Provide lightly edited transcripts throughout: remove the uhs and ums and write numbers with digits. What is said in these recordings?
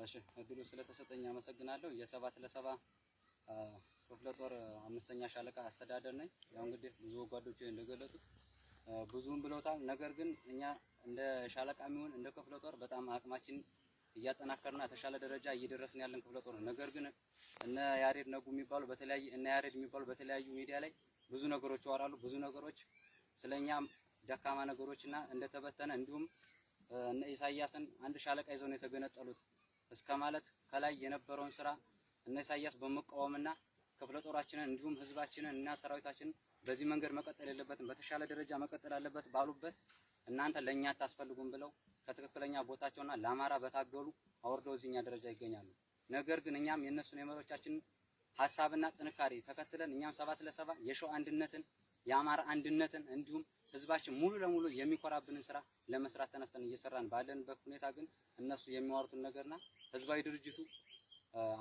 እሺ እድሉ ስለተሰጠኝ አመሰግናለሁ። የሰባት ለሰባ ክፍለ ጦር አምስተኛ ሻለቃ አስተዳደር ነኝ። ያው እንግዲህ ብዙ ጓዶች እንደገለጡት ብዙም ብለውታል። ነገር ግን እኛ እንደ ሻለቃ የሚሆን እንደ ክፍለ ጦር በጣም አቅማችን እያጠናከርና ተሻለ ደረጃ እየደረስን ያለን ክፍለ ጦር ነው። ነገር ግን እነ ያሬድ ነጉ የሚባሉ በተለያዩ ሚዲያ ላይ ብዙ ነገሮች ያወራሉ። ብዙ ነገሮች ስለኛ ደካማ ነገሮችና እንደተበተነ እንዲሁም እነ ኢሳያስን አንድ ሻለቃ ይዘው ነው የተገነጠሉት እስከ ማለት ከላይ የነበረውን ስራ እነ ኢሳያስ በመቃወምና ክፍለ ጦራችንን እንዲሁም ህዝባችንን እና ሰራዊታችንን በዚህ መንገድ መቀጠል የለበትም በተሻለ ደረጃ መቀጠል አለበት ባሉበት እናንተ ለኛ አታስፈልጉም ብለው ከትክክለኛ ቦታቸውና ለአማራ በታገሉ አወርደው እዚህኛ ደረጃ ይገኛሉ። ነገር ግን እኛም የነሱን የመሪዎቻችንን ሐሳብና ጥንካሬ ተከትለን እኛም 7 ለ7 የሸዋ አንድነትን የአማራ አንድነትን እንዲሁም ህዝባችን ሙሉ ለሙሉ የሚኮራብንን ስራ ለመስራት ተነስተን እየሰራን ባለንበት ሁኔታ ግን እነሱ የሚያወሩትን ነገርና ህዝባዊ ድርጅቱ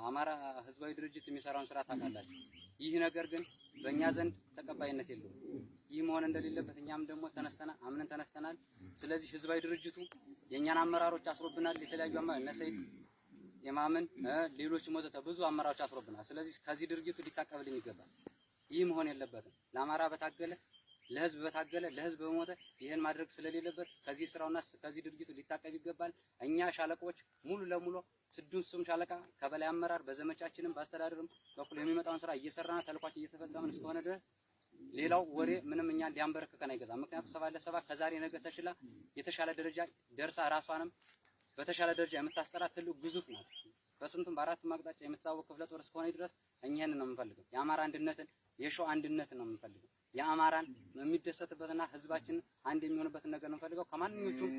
አማራ ህዝባዊ ድርጅት የሚሰራውን ስራ ታውቃላችሁ። ይህ ነገር ግን በእኛ ዘንድ ተቀባይነት የለውም። ይህ መሆን እንደሌለበት እኛም ደግሞ አምነን ተነስተናል። ስለዚህ ህዝባዊ ድርጅቱ የኛን አመራሮች አስሮብናል። የተለያዩ እነ ሰይድ የማመን ሌሎች ሞተ ብዙ አመራሮች አስሮብናል። ስለዚህ ከዚህ ድርጊቱ ሊታቀብልን ይገባል። ይህ መሆን የለበትም። ለአማራ በታገለ ለህዝብ በታገለ ለህዝብ በሞተ ይሄን ማድረግ ስለሌለበት ከዚህ ስራውና ከዚህ ድርጊቱ ሊታቀብ ይገባል። እኛ ሻለቆች ሙሉ ለሙሉ ስድስቱም ሻለቃ ከበላይ አመራር በዘመቻችንም በአስተዳደርም በኩል የሚመጣውን ስራ እየሰራና ተልኳችን እየተፈጸመን እስከሆነ ድረስ ሌላው ወሬ ምንም እኛን ሊያንበረክከን አይገዛም። ምክንያቱም 7 ለ7 ከዛሬ ነገ ተሽላ የተሻለ ደረጃ ደርሳ ራሷንም በተሻለ ደረጃ የምታስጠራ ትልቅ ግዙፍ ናት። በስንቱም በአራቱም አቅጣጫ የምትታወቅ ክፍለ ጦር እስከሆነ ድረስ እኛ ይሄንን ነው የምንፈልገው። የአማራ አንድነትን የሸዋ አንድነትን ነው የምንፈልገው። የአማራን የሚደሰትበትና ህዝባችን አንድ የሚሆንበትን ነገር ነው የምንፈልገው። ከማንኞቹም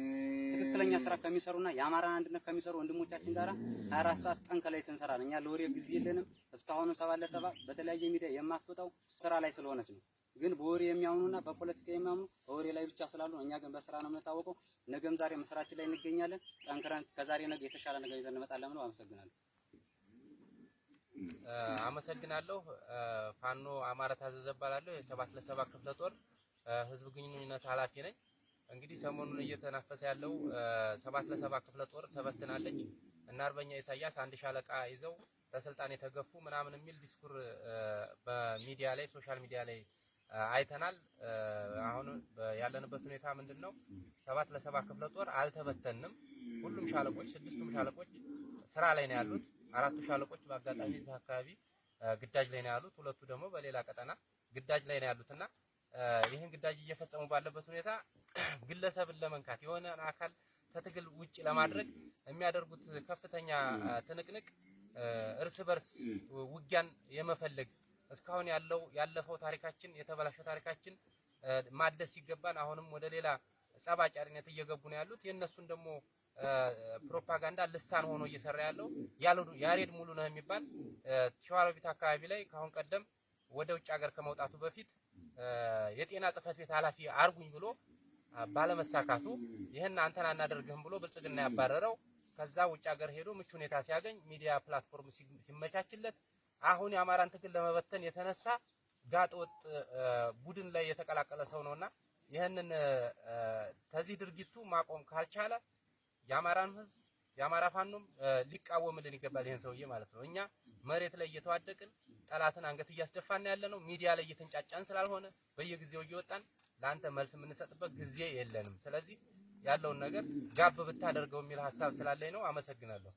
ትክክለኛ ስራ ከሚሰሩና የአማራን አንድነት ከሚሰሩ ወንድሞቻችን ጋራ 24 ሰዓት ቀን ከላይ እንሰራለን። እኛ ለወሬ ጊዜ የለንም። እስካሁን 7 ለ7 በተለያየ ሚዲያ የማትወጣው ስራ ላይ ስለሆነች ነው። ግን በወሬ የሚያምኑና በፖለቲካ የሚያምኑ በወሬ ላይ ብቻ ስላሉ እኛ ግን በስራ ነው የምንታወቀው። ነገም ዛሬም ስራችን ላይ እንገኛለን። ጠንክረን ከዛሬ ነገ የተሻለ ነገር ይዘን እንመጣለን ነው። አመሰግናለሁ። አመሰግናለሁ። ፋኖ አማራ ታዘዘ እባላለሁ። የ7 ለ7 ክፍለ ጦር ህዝብ ግንኙነት ኃላፊ ነኝ። እንግዲህ ሰሞኑን እየተናፈሰ ያለው 7 ለ7 ክፍለ ጦር ተበትናለች እና አርበኛ ኢሳያስ አንድ ሻለቃ ይዘው ተስልጣን የተገፉ ምናምን የሚል ዲስኩር በሚዲያ ላይ ሶሻል ሚዲያ ላይ አይተናል። አሁን ያለንበት ሁኔታ ምንድነው? 7 ለ7 ክፍለ ጦር አልተበተንም። ሁሉም ሻለቆች ስድስቱም ሻለቆች ስራ ላይ ነው ያሉት። አራቱ ሻለቆች በአጋጣሚ እዚህ አካባቢ ግዳጅ ላይ ነው ያሉት። ሁለቱ ደግሞ በሌላ ቀጠና ግዳጅ ላይ ነው ያሉትና ይህን ግዳጅ እየፈጸሙ ባለበት ሁኔታ ግለሰብን ለመንካት የሆነ አካል ከትግል ውጪ ለማድረግ የሚያደርጉት ከፍተኛ ትንቅንቅ እርስ በርስ ውጊያን የመፈለግ እስካሁን ያለፈው ታሪካችን የተበላሸው ታሪካችን ማደስ ሲገባን አሁንም ወደ ሌላ ጸባጫሪነት እየገቡ ነው ያሉት። የነሱን ደግሞ ፕሮፓጋንዳ ልሳን ሆኖ እየሰራ ያለው ያሬድ ሙሉ ነው የሚባል ሸዋሮቢት አካባቢ ላይ ካሁን ቀደም ወደ ውጭ ሀገር ከመውጣቱ በፊት የጤና ጽሕፈት ቤት ኃላፊ አርጉኝ ብሎ ባለመሳካቱ ይሄን አንተን አናደርግህም ብሎ ብልጽግና ያባረረው ከዛ ውጭ ሀገር ሄዶ ምቹ ሁኔታ ሲያገኝ ሚዲያ ፕላትፎርም ሲመቻችለት አሁን የአማራን ትግል ለመበተን የተነሳ ጋጠወጥ ቡድን ላይ የተቀላቀለ ሰው ነውና ይሄንን ከዚህ ድርጊቱ ማቆም ካልቻለ የአማራን ህዝብ የአማራ ፋኖም ሊቃወምልን ይገባል። ይሄን ሰውዬ ማለት ነው። እኛ መሬት ላይ እየተዋደቅን ጠላትን አንገት እያስደፋን ያለነው ሚዲያ ላይ እየተንጫጫን ስላልሆነ በየጊዜው እየወጣን ለአንተ መልስ የምንሰጥበት ጊዜ የለንም። ስለዚህ ያለውን ነገር ጋብ ብታደርገው የሚል ሐሳብ ስላለኝ ነው። አመሰግናለሁ።